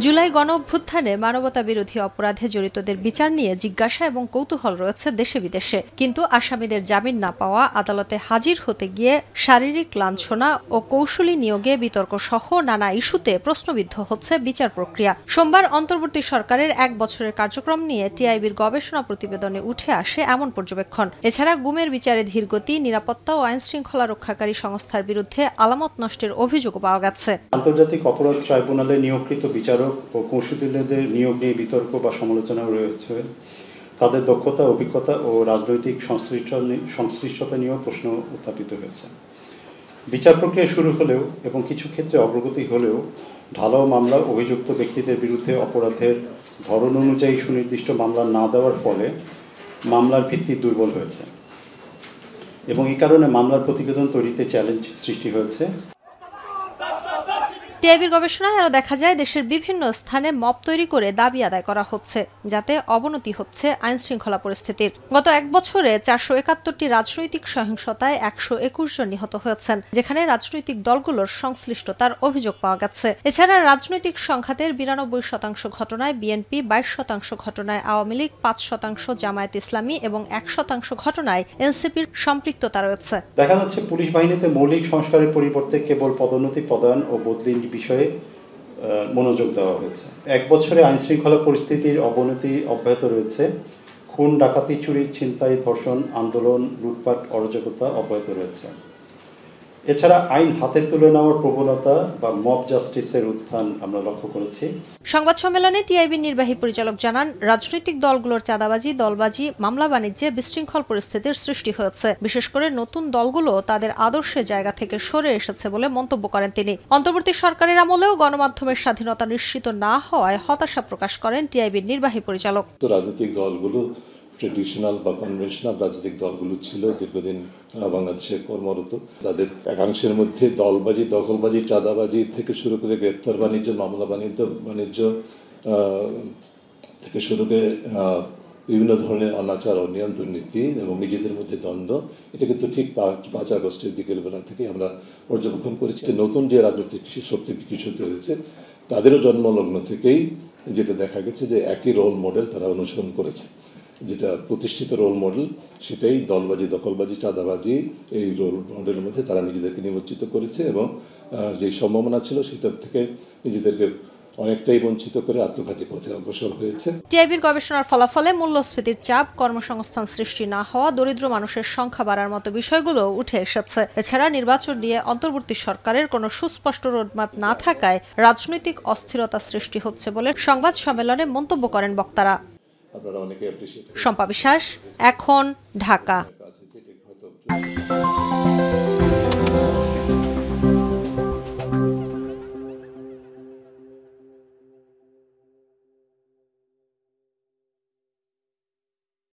জুলাই গণঅভ্যুত্থানে মানবতা বিরোধী অপরাধে জড়িতদের বিচার নিয়ে জিজ্ঞাসা এবং কৌতূহল রয়েছে দেশে বিদেশে। কিন্তু আসামিদের জামিন না পাওয়া, আদালতে হাজির হতে গিয়ে শারীরিক লাঞ্ছনা ও কৌশলী নিয়োগে বিতর্ক সহ নানা ইস্যুতে প্রশ্নবিদ্ধ হচ্ছে বিচার প্রক্রিয়া। সোমবার অন্তর্বর্তী সরকারের 1 বছরের কার্যক্রম নিয়ে টিআইবির গবেষণা প্রতিবেদনে উঠে আসে এমন পর্যবেক্ষণ। এছাড়া গুমের বিচারে ধীরগতি, নিরাপত্তা ও আইনশৃঙ্খলা রক্ষাকারী সংস্থার বিরুদ্ধে আলামত নষ্টের অভিযোগও পাওয়া গেছে। আন্তর্জাতিক অপরাধ ট্রাইব্যুনালে নিয়োগকৃত বিচারক ও কৌশলীদের নিয়োগ নিয়ে বিতর্ক বা সমালোচনা রয়েছে। তাদের দক্ষতা, অভিজ্ঞতা ও রাজনৈতিক সংশ্লিষ্টতা নিয়েও প্রশ্ন উত্থাপিত হয়েছে। বিচার প্রক্রিয়া শুরু হলেও এবং কিছু ক্ষেত্রে অগ্রগতি হলেও ঢালাও মামলা অভিযুক্ত ব্যক্তিদের বিরুদ্ধে অপরাধের ধরন অনুযায়ী সুনির্দিষ্ট মামলা না দেওয়ার ফলে মামলার ভিত্তি দুর্বল হয়েছে এবং এই কারণে মামলার প্রতিবেদন তৈরিতে চ্যালেঞ্জ সৃষ্টি হয়েছে। টিআইবির গবেষণায় আরও দেখা যায়, দেশের বিভিন্ন স্থানে মব তৈরি করে দাবি আদায় করা হচ্ছে, যাতে অবনতি হচ্ছে আইন শৃঙ্খলা পরিস্থিতির। গত 1 বছরে 471টি রাজনৈতিক সহিংসতায় 121 জন নিহত হয়েছেন, যেখানে রাজনৈতিক দলগুলোর সংশ্লিষ্টতার অভিযোগ পাওয়া গেছে। এছাড়া রাজনৈতিক সংঘাতের 92% ঘটনায় বিএনপি, 22% ঘটনায় আওয়ামী লীগ, 5% জামায়াত ইসলামী এবং 1% ঘটনায় এনসিপির সম্পৃক্ততা রয়েছে। দেখা যাচ্ছে পুলিশ বাহিনীতে মৌলিক সংস্কারের পরিবর্তে কেবল পদোন্নতি প্রদান ও বদলি বিষয়ে মনোযোগ দেওয়া হয়েছে। 1 বছরে আইন শৃঙ্খলা পরিস্থিতির অবনতি অব্যাহত রয়েছে। খুন, ডাকাতি, চুরি, ছিনতাই, ধর্ষণ, আন্দোলন, লুটপাট, অরাজকতা অব্যাহত রয়েছে। এছাড়া আইন হাতে তুলে নেওয়ার প্রবণতা বা মব জাস্টিসের উত্থান আমরা লক্ষ্য করেছি। সংবাদ সম্মেলনে টিআইবির নির্বাহী পরিচালক জানান, রাজনৈতিক দলগুলোর চাঁদাবাজি, দলবাজি, মামলা বাণিজ্যে বিশৃঙ্খল পরিস্থিতির সৃষ্টি হয়েছে। বিশেষ করে নতুন দলগুলো তাদের আদর্শের জায়গা থেকে সরে এসেছে বলে মন্তব্য করেন তিনি। অন্তর্বর্তী সরকারের আমলেও গণমাধ্যমের স্বাধীনতা নিশ্চিত না হওয়ায় হতাশা প্রকাশ করেন টিআইবির নির্বাহী পরিচালক। রাজনৈতিক দলগুলো ট্রেডিশনাল বা কনভেনশনাল রাজনৈতিক দলগুলো ছিল দীর্ঘদিন বাংলাদেশে কর্মরত। তাদের একাংশের মধ্যে দলবাজি, দখলবাজি, চাঁদাবাজি থেকে শুরু করে গ্রেপ্তার বাণিজ্য, মামলা বাণিজ্য থেকে শুরু করে বিভিন্ন ধরনের অনাচার, অনিয়ম, দুর্নীতি এবং নিজেদের মধ্যে দ্বন্দ্ব, এটা কিন্তু ঠিক 5 আগস্টের বিকেলবেলা থেকে আমরা পর্যবেক্ষণ করেছি। নতুন যে রাজনৈতিক শক্তি বিকশিত হয়েছে, তাদেরও জন্মলগ্ন থেকেই যেটা দেখা গেছে যে একই রোল মডেল তারা অনুসরণ করেছে। যেটা প্রতিষ্ঠিত রোল মডেল, সেটাই দলবাজি, দখলবাজি, চাঁদাবাজি, এই রোল মডেলের মধ্যে তারা নিজেদেরকে নিমজ্জিত করেছে এবং যে সম্ভাবনা ছিল সেটার থেকে নিজেদেরকে অনেকটাই বঞ্চিত করে আত্মঘাতী পথে অগ্রসর হয়েছে। টিআইবির গবেষণার ফলাফলে মূল্যস্ফীতির চাপ, কর্মসংস্থান সৃষ্টি না হওয়া, দরিদ্র মানুষের সংখ্যা বাড়ার মতো বিষয়গুলো উঠে এসেছে। এছাড়া নির্বাচন নিয়ে অন্তর্বর্তী সরকারের কোনো সুস্পষ্ট রোডম্যাপ না থাকায় রাজনৈতিক অস্থিরতা সৃষ্টি হচ্ছে বলে সংবাদ সম্মেলনে মন্তব্য করেন বক্তারা। আপনারা অনেকে অ্যাপ্রিশিয়েট। শম্পা বিশ্বাস, এখন, ঢাকা।